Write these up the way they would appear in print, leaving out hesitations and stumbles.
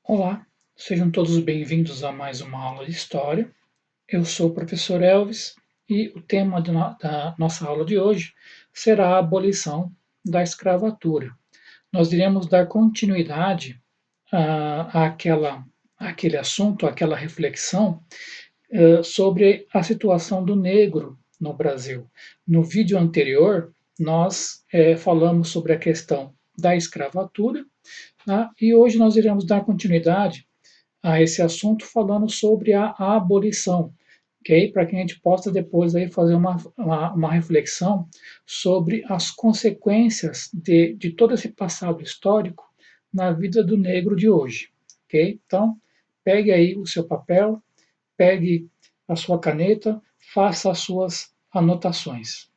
Olá, sejam todos bem-vindos a mais uma aula de História. Eu sou o professor Elvis e o tema da nossa aula de hoje será a abolição da escravatura. Nós iremos dar continuidade àquele assunto, àquela reflexão sobre a situação do negro no Brasil. No vídeo anterior, nós falamos sobre a questão da escravatura, tá? E hoje nós iremos dar continuidade a esse assunto falando sobre a abolição, ok? Para que a gente possa depois aí fazer uma reflexão sobre as consequências de todo esse passado histórico na vida do negro de hoje, ok? Então, pegue aí o seu papel, pegue a sua caneta, faça as suas anotações.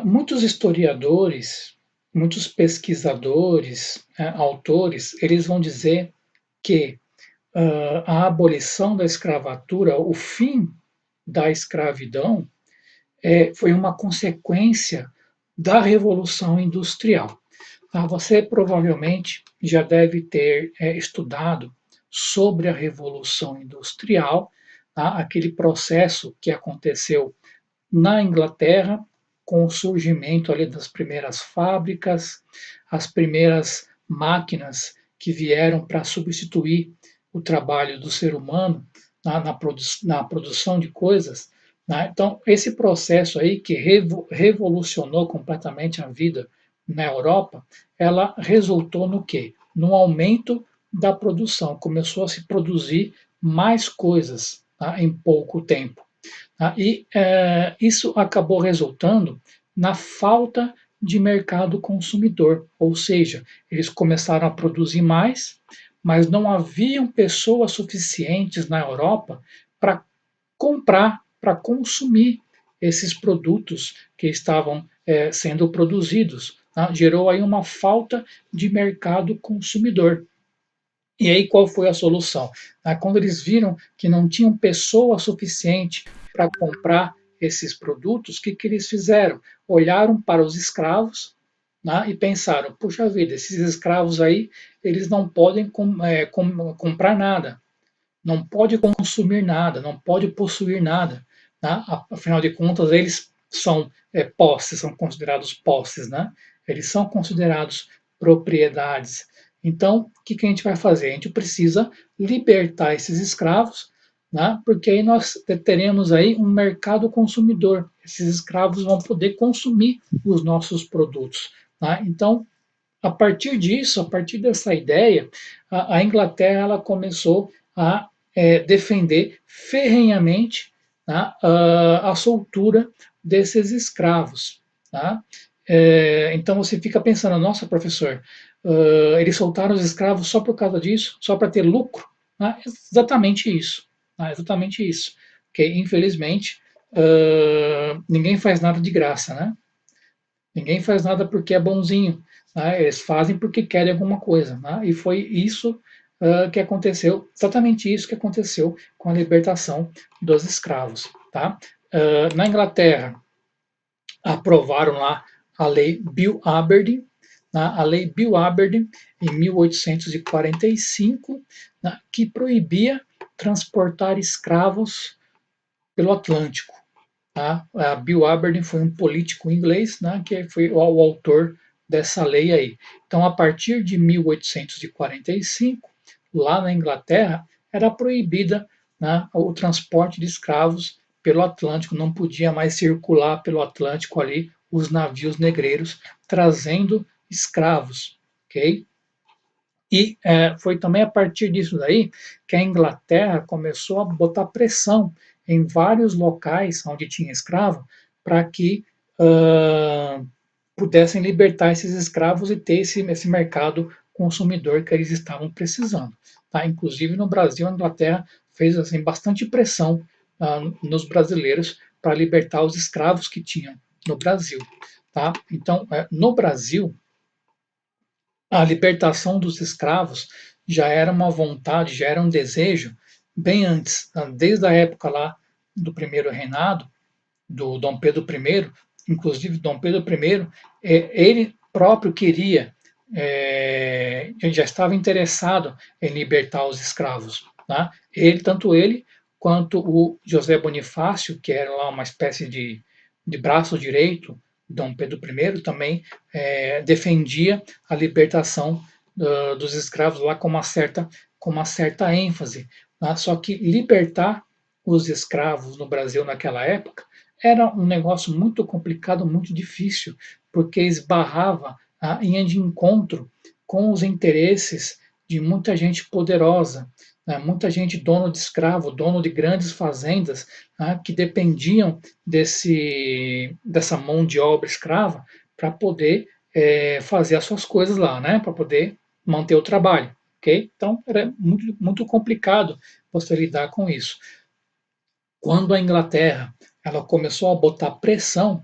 Muitos historiadores, muitos pesquisadores, autores, eles vão dizer que a abolição da escravatura, o fim da escravidão, foi uma consequência da Revolução Industrial. Você provavelmente já deve ter estudado sobre a Revolução Industrial, tá? Aquele processo que aconteceu na Inglaterra, com o surgimento ali das primeiras fábricas, as primeiras máquinas que vieram para substituir o trabalho do ser humano na produção de coisas. Né? Então, esse processo aí que revolucionou completamente a vida na Europa, ela resultou no quê? No aumento da produção. Começou a se produzir mais coisas, tá? Em pouco tempo. Tá? E isso acabou resultando na falta de mercado consumidor, ou seja, eles começaram a produzir mais, mas não haviam pessoas suficientes na Europa para comprar, para consumir esses produtos que estavam sendo produzidos. Tá? Gerou aí uma falta de mercado consumidor. E aí qual foi a solução? Quando eles viram que não tinham pessoa suficiente para comprar esses produtos, o que eles fizeram? Olharam para os escravos, né, e pensaram: puxa vida, esses escravos aí, eles não podem comprar nada, não pode consumir nada, não pode possuir nada. Né? Afinal de contas, eles são posses, são considerados posses, né? Eles são considerados propriedades. Então, o que a gente vai fazer? A gente precisa libertar esses escravos, né? Porque aí nós teremos aí um mercado consumidor. Esses escravos vão poder consumir os nossos produtos. Né? Então, a partir disso, a partir dessa ideia, a Inglaterra ela começou a defender ferrenhamente, tá, a soltura desses escravos. Tá? Então você fica pensando, nossa, professor, eles soltaram os escravos só por causa disso, só para ter lucro? Tá? Exatamente isso. Tá? Exatamente isso. Porque, infelizmente, ninguém faz nada de graça, né? Ninguém faz nada porque é bonzinho. Né? Eles fazem porque querem alguma coisa. Né? E foi isso que aconteceu, exatamente isso que aconteceu com a libertação dos escravos. Tá? Na Inglaterra, aprovaram lá a lei Bill Aberdeen, né? A lei Bill Aberdeen, em 1845, né? Que proibia transportar escravos pelo Atlântico. Tá? A Bill Aberdeen foi um político inglês, né, que foi o autor dessa lei aí. Então, a partir de 1845, lá na Inglaterra, era proibida, né, o transporte de escravos pelo Atlântico, não podia mais circular pelo Atlântico ali os navios negreiros trazendo escravos, ok? E foi também a partir disso daí que a Inglaterra começou a botar pressão em vários locais onde tinha escravo para que pudessem libertar esses escravos e ter esse mercado consumidor que eles estavam precisando. Tá? Inclusive no Brasil, a Inglaterra fez assim, bastante pressão nos brasileiros para libertar os escravos que tinham no Brasil. Tá? Então, no Brasil, a libertação dos escravos já era uma vontade, já era um desejo bem antes, desde a época lá do primeiro reinado, do Dom Pedro I, inclusive Dom Pedro I, ele próprio queria ele já estava interessado em libertar os escravos. Né? Tanto ele quanto o José Bonifácio, que era lá uma espécie de braço direito, Dom Pedro I, também defendia a libertação dos escravos lá com uma certa ênfase. Né? Só que libertar os escravos no Brasil naquela época era um negócio muito complicado, muito difícil, porque esbarrava em de encontro com os interesses de muita gente poderosa, né, muita gente dono de escravo, dono de grandes fazendas, né, que dependiam dessa mão de obra escrava para poder fazer as suas coisas lá, né, para poder manter o trabalho. Okay? Então, era muito, muito complicado você lidar com isso. Quando a Inglaterra ela começou a botar pressão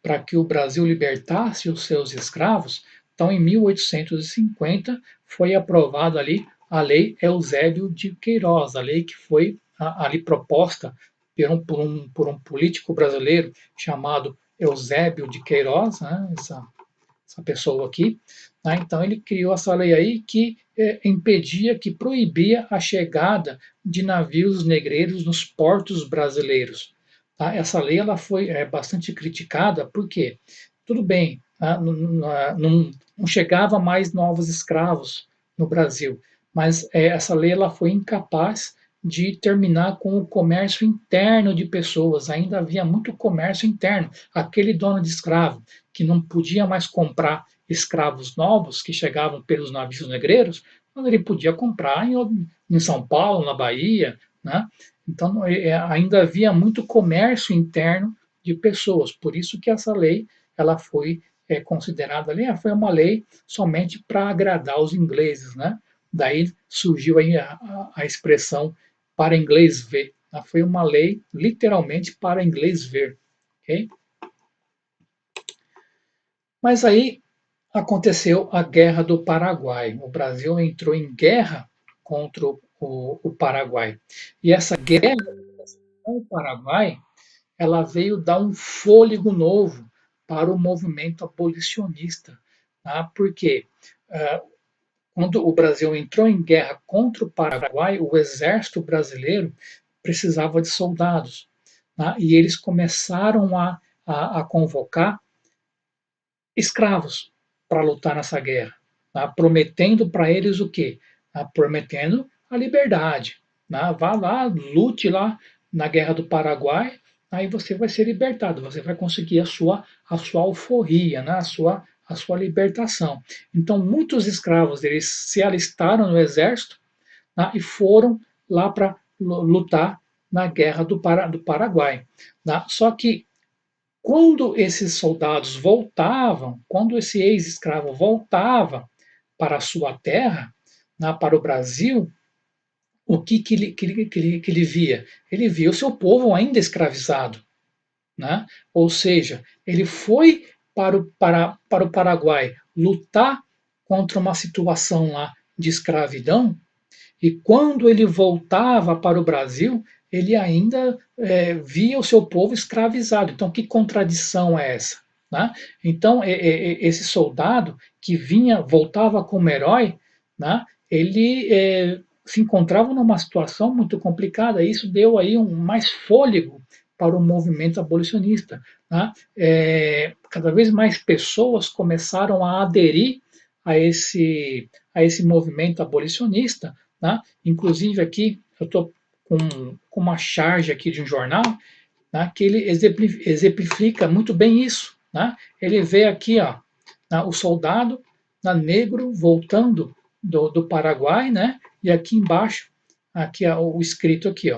para que o Brasil libertasse os seus escravos, então em 1850 foi aprovada ali a Lei Eusébio de Queiroz, a lei que foi ali proposta por um político brasileiro chamado Eusébio de Queiroz, né, essa pessoa aqui. Né? Então ele criou essa lei aí que impedia, que proibia a chegada de navios negreiros nos portos brasileiros. Tá? Essa lei ela foi bastante criticada, porque tudo bem, tá? Não chegava mais novos escravos no Brasil, mas essa lei ela foi incapaz de terminar com o comércio interno de pessoas. Ainda havia muito comércio interno. Aquele dono de escravo que não podia mais comprar escravos novos que chegavam pelos navios negreiros, mas ele podia comprar em São Paulo, na Bahia, né? Então ainda havia muito comércio interno de pessoas. Por isso que essa lei ela foi considerada ali, foi uma lei somente para agradar os ingleses, né? Daí surgiu aí a expressão para inglês ver. Foi uma lei literalmente para inglês ver, ok? Mas aí aconteceu a Guerra do Paraguai. O Brasil entrou em guerra contra o Paraguai. E essa guerra com o Paraguai, ela veio dar um fôlego novo para o movimento abolicionista. Tá? Porque quando o Brasil entrou em guerra contra o Paraguai, o exército brasileiro precisava de soldados. Tá? E eles começaram a convocar escravos para lutar nessa guerra, tá? Prometendo para eles o quê? Tá? Prometendo a liberdade. Tá? Vá lá, lute lá na Guerra do Paraguai, aí você vai ser libertado, você vai conseguir a sua alforria, né? A sua libertação. Então, muitos escravos eles se alistaram no exército, tá? E foram lá para lutar na Guerra do Paraguai. Tá? Só que quando esses soldados voltavam, quando esse ex-escravo voltava para a sua terra, para o Brasil, o que ele via? Ele via o seu povo ainda escravizado. Né? Ou seja, ele foi para o Paraguai lutar contra uma situação lá de escravidão, e quando ele voltava para o Brasil, ele ainda via o seu povo escravizado. Então, que contradição é essa? Né? Então, esse soldado que voltava como herói, né, ele se encontrava numa situação muito complicada. E isso deu aí mais fôlego para o movimento abolicionista. Né? Cada vez mais pessoas começaram a aderir a esse movimento abolicionista. Tá? Inclusive aqui eu estou com uma charge aqui de um jornal, tá? Que ele exemplifica muito bem isso. Tá? Ele vê aqui o soldado negro voltando do Paraguai, né? E aqui embaixo, aqui o escrito aqui,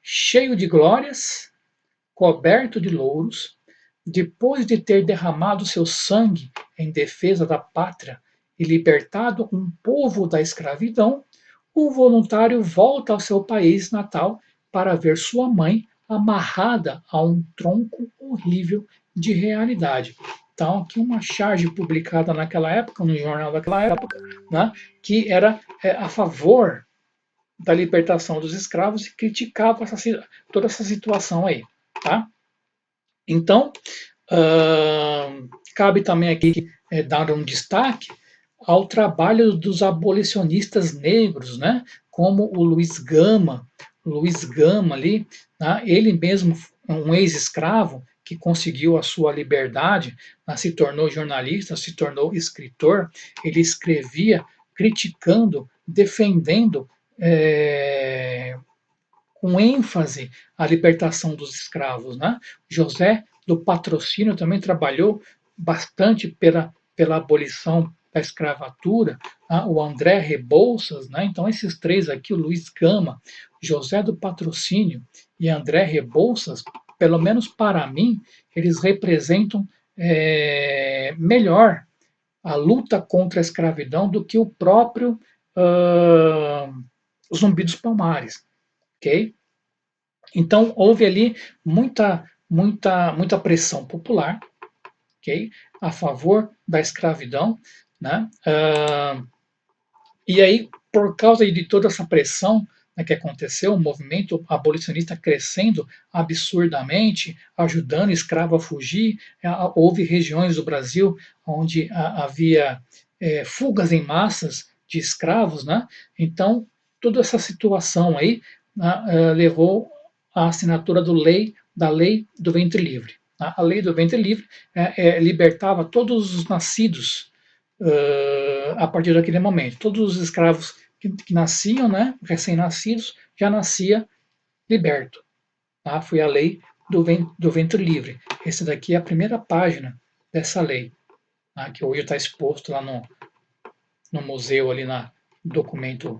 cheio de glórias, coberto de louros, depois de ter derramado seu sangue em defesa da pátria e libertado um povo da escravidão, o voluntário volta ao seu país natal para ver sua mãe amarrada a um tronco horrível de realidade. Então, aqui uma charge publicada naquela época, no jornal daquela época, né, que era a favor da libertação dos escravos e criticava toda essa situação aí. Tá? Então, cabe também aqui dar um destaque ao trabalho dos abolicionistas negros, né? Como o Luiz Gama ali, né? Ele mesmo, um ex-escravo, que conseguiu a sua liberdade, né? Se tornou jornalista, se tornou escritor, ele escrevia criticando, defendendo com ênfase a libertação dos escravos. Né? José do Patrocínio também trabalhou bastante pela abolição da escravatura, né? O André Rebouças, né? Então esses três aqui, o Luiz Gama, José do Patrocínio e André Rebouças, pelo menos para mim, eles representam melhor a luta contra a escravidão do que o próprio Zumbi dos Palmares, ok? Então houve ali muita pressão popular, ok, a favor da escravidão, né? E aí, por causa de toda essa pressão, né, que aconteceu, o movimento abolicionista crescendo absurdamente, ajudando escravo a fugir, houve regiões do Brasil onde havia fugas em massas de escravos, né? Então, toda essa situação aí, né, levou à assinatura da lei do ventre livre. A lei do ventre livre libertava todos os nascidos a partir daquele momento. Todos os escravos que nasciam, né, recém-nascidos, já nascia liberto. Tá? Foi a lei do ventre livre. Esse daqui é a primeira página dessa lei, tá? Que hoje está exposto lá no museu, ali no documento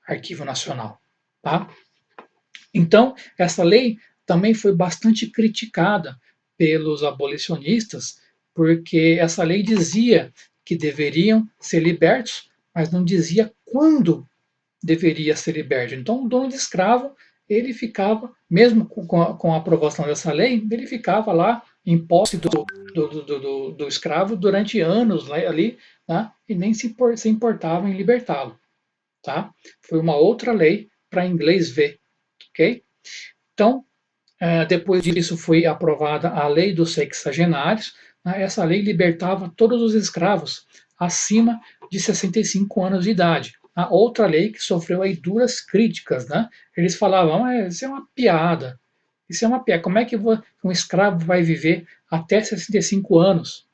Arquivo Nacional. Tá? Então, essa lei também foi bastante criticada pelos abolicionistas, porque essa lei dizia que deveriam ser libertos, mas não dizia quando deveria ser liberto. Então, o dono de escravo, ele ficava, mesmo com a aprovação dessa lei, ele ficava lá em posse do escravo durante anos ali, né, e nem se importava em libertá-lo. Tá? Foi uma outra lei para inglês ver. Ok? Então, depois disso foi aprovada a Lei dos Sexagenários. Né? Essa lei libertava todos os escravos acima de 65 anos de idade. A outra lei que sofreu aí duras críticas, né? Eles falavam, isso é uma piada, isso é uma piada. Como é que um escravo vai viver até 65 anos,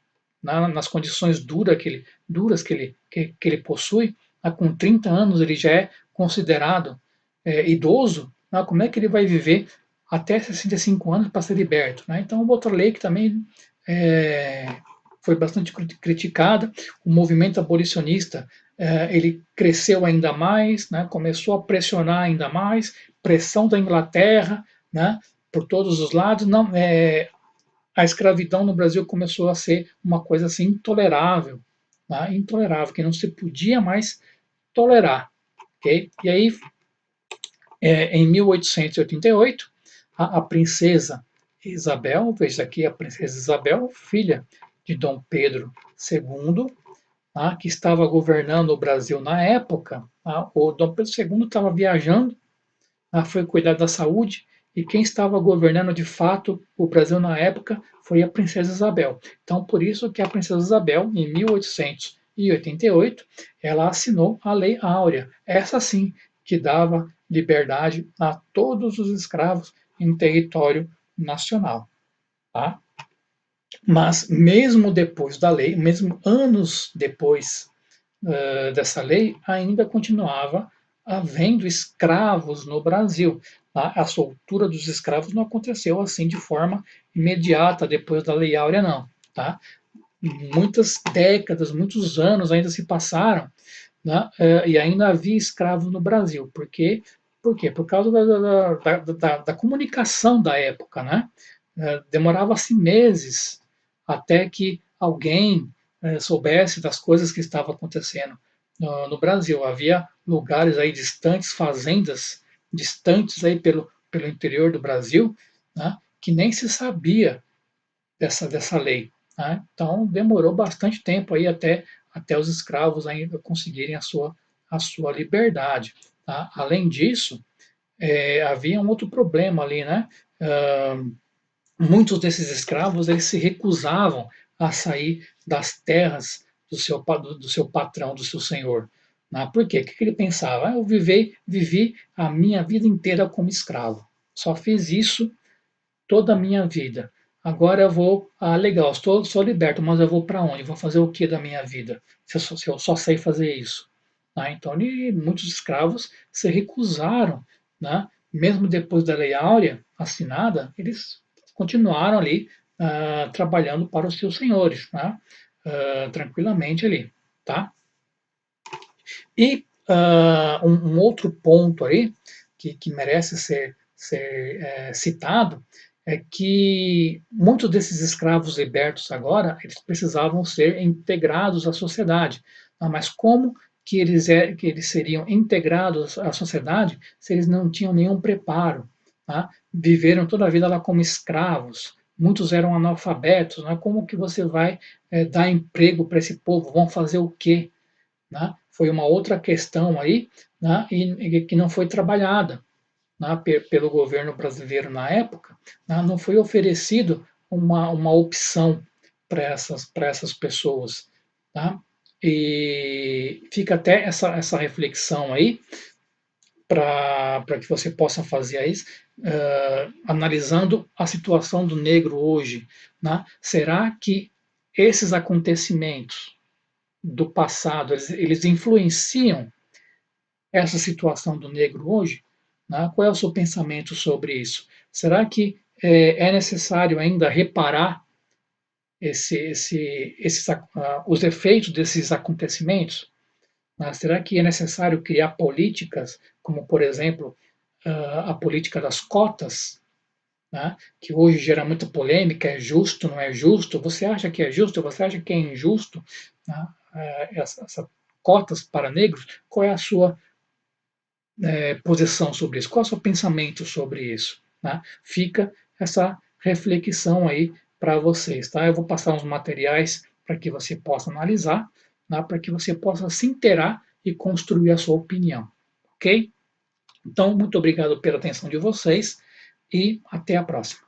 né? Nas condições duras que ele possui? Com 30 anos ele já é considerado idoso, né? Como é que ele vai viver até 65 anos para ser liberto? Né? Então, outra lei que também foi bastante criticada, o movimento abolicionista ele cresceu ainda mais, né? Começou a pressionar ainda mais, pressão da Inglaterra, né? Por todos os lados, não, a escravidão no Brasil começou a ser uma coisa assim intolerável, né? Intolerável, que não se podia mais tolerar. Okay? E aí, em 1888, a princesa Isabel, veja aqui a princesa Isabel, filha de Dom Pedro II, tá, que estava governando o Brasil na época. Tá, o Dom Pedro II estava viajando, tá, foi cuidar da saúde, e quem estava governando de fato o Brasil na época foi a princesa Isabel. Então, por isso que a princesa Isabel, em 1888, ela assinou a Lei Áurea. Essa sim que dava liberdade a todos os escravos em território nacional. Tá? Mas mesmo depois da lei, mesmo anos depois dessa lei, ainda continuava havendo escravos no Brasil. Tá? A soltura dos escravos não aconteceu assim de forma imediata depois da Lei Áurea, não. Tá? Muitas décadas, muitos anos ainda se passaram, né? E ainda havia escravos no Brasil. Por quê? Por causa da comunicação da época. Né? Demorava-se meses até que alguém soubesse das coisas que estavam acontecendo no Brasil. Havia lugares aí distantes, fazendas distantes aí pelo interior do Brasil, né, que nem se sabia dessa lei. Né? Então demorou bastante tempo aí até os escravos ainda conseguirem a sua liberdade. Tá? Além disso, havia um outro problema ali, né? Muitos desses escravos eles se recusavam a sair das terras do seu patrão, do seu senhor. Né? Por quê? O que ele pensava? Eu vivi a minha vida inteira como escravo. Só fiz isso toda a minha vida. Agora eu vou, legal, sou liberto, mas eu vou para onde? Vou fazer o que da minha vida? Se eu só sei fazer isso. Né? Então, muitos escravos se recusaram, né? Mesmo depois da Lei Áurea assinada, eles continuaram ali trabalhando para os seus senhores, né? Tranquilamente ali, tá? E um outro ponto aí que merece ser citado é que muitos desses escravos libertos agora eles precisavam ser integrados à sociedade. Mas como que eles seriam integrados à sociedade se eles não tinham nenhum preparo? Tá? Viveram toda a vida lá como escravos. Muitos eram analfabetos. Né? Como que você vai dar emprego para esse povo? Vão fazer o quê? Né? Foi uma outra questão aí, né? E que não foi trabalhada, né? Pelo governo brasileiro na época, né? Não foi oferecido uma opção para essas pessoas. Tá? E fica até essa reflexão aí para que você possa fazer aí, analisando a situação do negro hoje. Né? Será que esses acontecimentos do passado, eles influenciam essa situação do negro hoje? Né? Qual é o seu pensamento sobre isso? Será que é necessário ainda reparar os efeitos desses acontecimentos? Né? Será que é necessário criar políticas, como, por exemplo, a política das cotas, né? Que hoje gera muita polêmica, é justo, não é justo? Você acha que é justo? Você acha que é injusto? Né? Essa cotas para negros? Qual é a sua posição sobre isso? Qual é o seu pensamento sobre isso? Né? Fica essa reflexão aí para vocês. Tá? Eu vou passar uns materiais para que você possa analisar, né? Para que você possa se inteirar e construir a sua opinião. Ok? Então, muito obrigado pela atenção de vocês e até a próxima.